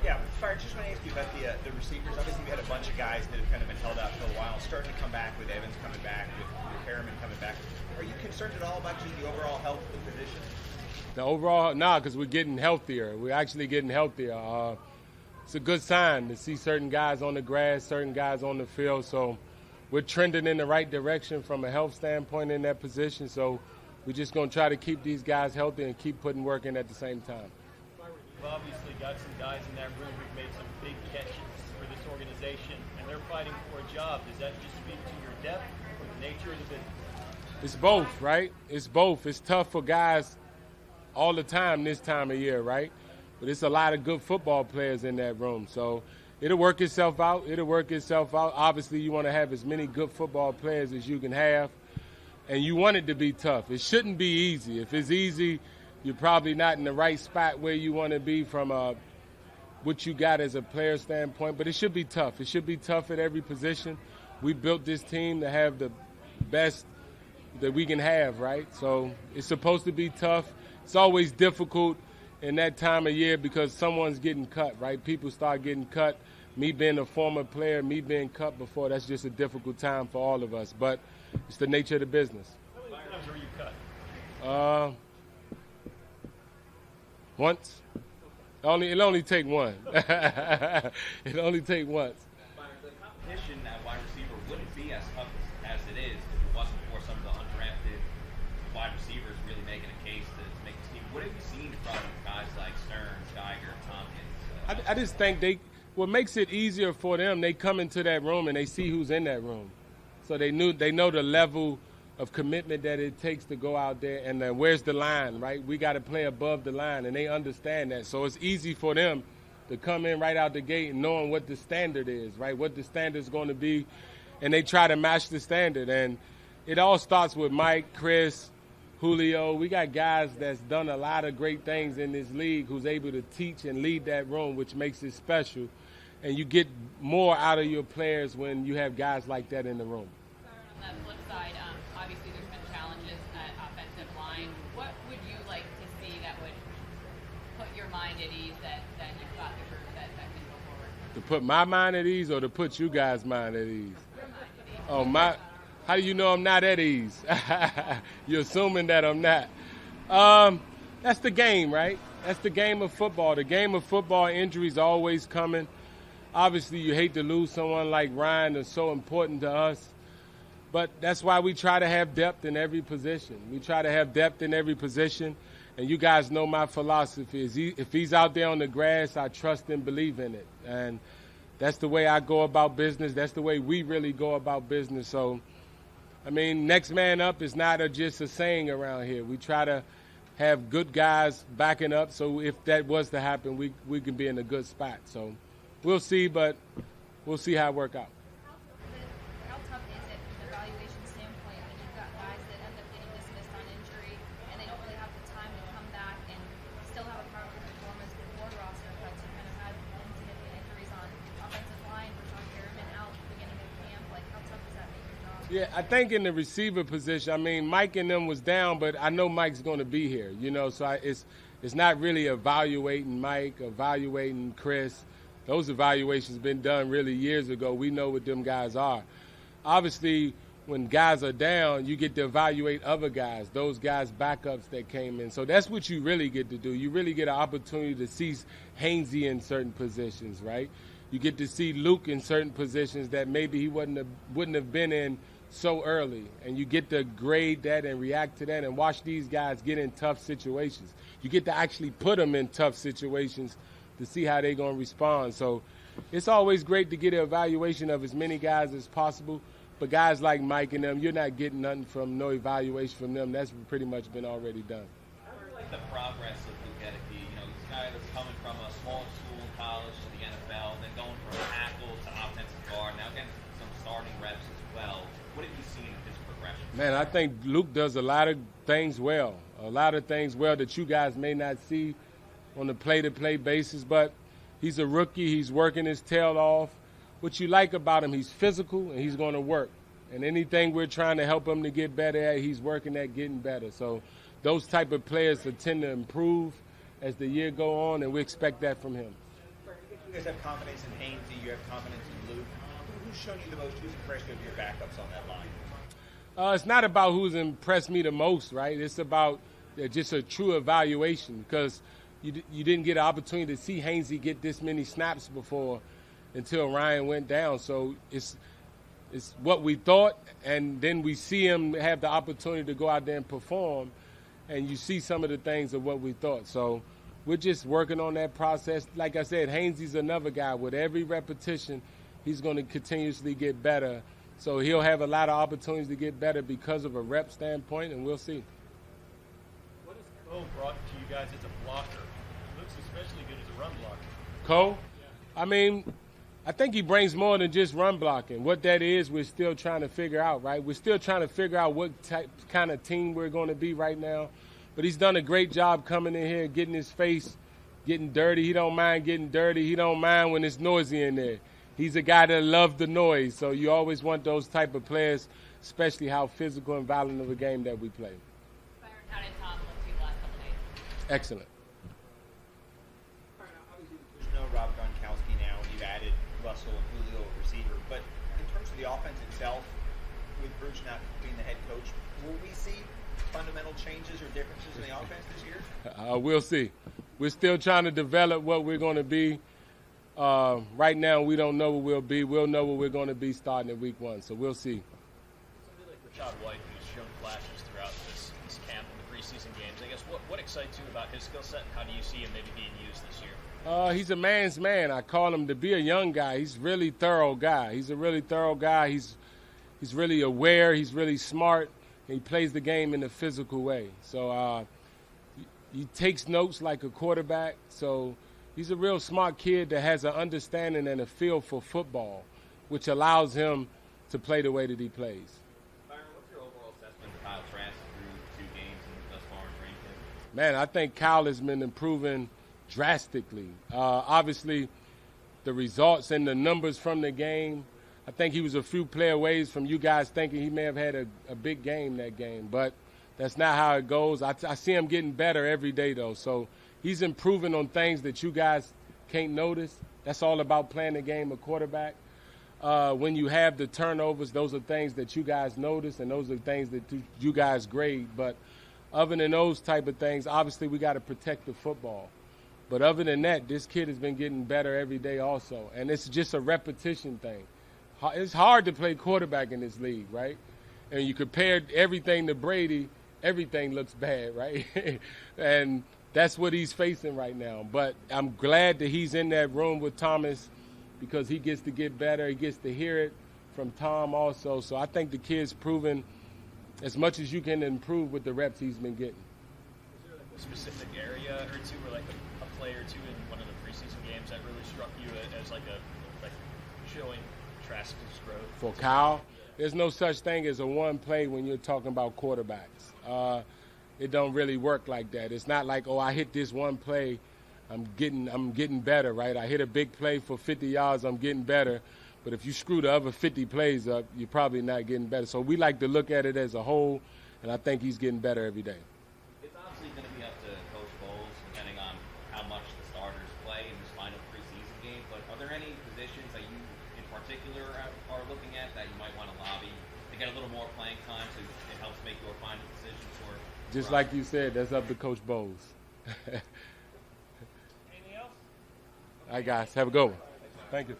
Yeah, Byron, just want to ask you about the receivers. Obviously, we had a bunch of guys that have kind of been held out for a while, starting to come back with Evans coming back, with Harriman coming back. Are you concerned at all about just the overall health of the position? The overall, nah, because we're getting healthier. We're actually getting healthier. It's a good sign to see certain guys on the grass, certain guys on the field. So we're trending in the right direction from a health standpoint in that position. So we're just going to try to keep these guys healthy and keep putting work in at the same time. You've obviously got some guys in that room who've made some big catches for this organization, and they're fighting for a job. Does that just speak to your depth or the nature of the business? It's both, right? It's both. It's tough for guys all the time this time of year, right? But it's a lot of good football players in that room. So it'll work itself out. Obviously, you want to have as many good football players as you can have, and you want it to be tough. It shouldn't be easy. If it's easy, you're probably not in the right spot where you want to be from what you got as a player standpoint. But it should be tough. It should be tough at every position. We built this team to have the best that we can have, right? So it's supposed to be tough. It's always difficult in that time of year because someone's getting cut, right? People start getting cut. Me being a former player, me being cut before, that's just a difficult time for all of us. But it's the nature of the business. How many times were you cut? Once. It only take one. It only take once. The competition at wide receiver wouldn't be as tough as it is if it wasn't for some of the undrafted wide receivers really making a case to make this team. What have you seen from guys like Stearns, Geiger, Tompkins? I just think what makes it easier for them, they come into that room and they see who's in that room. So they know the level of commitment that it takes to go out there and where's the line, right? We got to play above the line, and they understand that. So it's easy for them to come in right out the gate and knowing what the standard is, right, what the standard is going to be, and they try to match the standard. And it all starts with Mike, Chris, Julio. We got guys that's done a lot of great things in this league who's able to teach and lead that room, which makes it special. And you get more out of your players when you have guys like that in the room. On that flip side, obviously there's been challenges at offensive line. What would you like to see that would put your mind at ease that you've got the group that can go forward? To put my mind at ease or to put you guys' mind at ease? Your mind at ease. Oh, how do you know I'm not at ease? You're assuming that I'm not. That's the game, right? That's the game of football. The game of football, injuries are always coming. Obviously, you hate to lose someone like Ryan that's so important to us. But that's why we try to have depth in every position. We try to have depth in every position. And you guys know my philosophy is if he's out there on the grass, I trust and believe in it. And that's the way I go about business. That's the way we really go about business. So, I mean, next man up is not just a saying around here. We try to have good guys backing up. So if that was to happen, we can be in a good spot. So we'll see, but we'll see how it works out. How tough is it from an evaluation standpoint when you've got guys that end up getting dismissed on injury and they don't really have the time to come back and still have a proper performance before roster cuts? You kind of had significant injuries on offensive line, Rachaad Harriman out at the beginning of camp. Like, how tough does that make your job? Yeah, I think in the receiver position, I mean, Mike and them was down, but I know Mike's going to be here, so it's not really evaluating Mike, evaluating Chris. Those evaluations been done really years ago. We know what them guys are. Obviously, when guys are down, you get to evaluate other guys, those guys' backups that came in. So that's what you really get to do. You really get an opportunity to see Hainsey in certain positions, right? You get to see Luke in certain positions that maybe he wouldn't have been in so early. And you get to grade that and react to that and watch these guys get in tough situations. You get to actually put them in tough situations to see how they're going to respond. So it's always great to get an evaluation of as many guys as possible. But guys like Mike and them, you're not getting nothing from no evaluation from them. That's pretty much been already done. How do you like the progress of Luke Edeke? He's a guy that's coming from a small school in college to the NFL, then going from tackle to offensive guard, now getting some starting reps as well. What have you seen of his progression? Man, I think Luke does a lot of things well that you guys may not see on a play-to-play basis, but he's a rookie. He's working his tail off. What you like about him, he's physical and he's going to work. And anything we're trying to help him to get better at, he's working at getting better. So those type of players tend to improve as the year go on, and we expect that from him. guys have confidence in Hainsey, you have confidence in Luke. Who's shown you the most? Who's impressed you of your backups on that line? It's not about who's impressed me the most, right? It's about just a true evaluation because you didn't get an opportunity to see Hainsey get this many snaps before until Ryan went down. So it's what we thought, and then we see him have the opportunity to go out there and perform, and you see some of the things of what we thought. So we're just working on that process. Like I said, Hainsey's another guy. With every repetition, he's going to continuously get better. So he'll have a lot of opportunities to get better because of a rep standpoint, and we'll see. What has Cole brought to you guys as a blocker? He looks especially good as a run blocker. Cole? Yeah. I mean, I think he brings more than just run blocking. What that is, we're still trying to figure out, right? We're still trying to figure out what kind of team we're going to be right now. But he's done a great job coming in here, getting his face, getting dirty. He don't mind getting dirty. He don't mind when it's noisy in there. He's a guy that loves the noise, so you always want those type of players, especially how physical and violent of a game that we play. Byron, how did Tom look to you the last couple days? Excellent. Obviously, there's no Rob Gronkowski now, and you've added Russell and Julio at receiver. But in terms of the offense itself, with Bruce not being the head coach, will we see fundamental changes or differences in the offense this year? We'll see. We're still trying to develop what we're going to be. Right now, we don't know what we'll be. We'll know what we're going to be starting at week 1, so we'll see. Somebody like Rachaad White, who's shown flashes throughout this camp and the preseason games, I guess what excites you about his skill set, and how do you see him maybe being used this year? He's a man's man. I call him to be a young guy. He's a really thorough guy. He's a really thorough guy. He's really aware. He's really smart. He plays the game in a physical way. So he takes notes like a quarterback. So he's a real smart kid that has an understanding and a feel for football, which allows him to play the way that he plays. Byron, what's your overall assessment of Kyle Trask through 2 games and thus far in training camp? Man, I think Kyle has been improving drastically. Obviously, the results and the numbers from the game, I think he was a few play away from you guys thinking he may have had a big game that game, but that's not how it goes. I see him getting better every day, though. So he's improving on things that you guys can't notice. That's all about playing the game of quarterback. When you have the turnovers, those are things that you guys notice, and those are things that you guys grade. But other than those type of things, obviously we got to protect the football. But other than that, this kid has been getting better every day also. And it's just a repetition thing. It's hard to play quarterback in this league, right? And you compare everything to Brady, everything looks bad, right? And that's what he's facing right now. But I'm glad that he's in that room with Thomas because he gets to get better. He gets to hear it from Tom also. So I think the kid's proven as much as you can improve with the reps he's been getting. Is there like a specific area or two, or like a play or two in one of the preseason games that really struck you as like showing Trask's growth? For Kyle, there's no such thing as a one play when you're talking about quarterbacks. It don't really work like that. It's not like, oh, I hit this one play, I'm getting better, right? I hit a big play for 50 yards, I'm getting better. But if you screw the other 50 plays up, you're probably not getting better. So we like to look at it as a whole, and I think he's getting better every day. It's obviously going to be up to Coach Bowles, depending on how much the starters play in this final preseason game. But are there any positions that you in particular are looking at that you might want to lobby to get a little more playing time so it helps make your final decisions? Or just like you said, that's up to Coach Bowles. Anything else? All right, guys, have a good one. Thank you.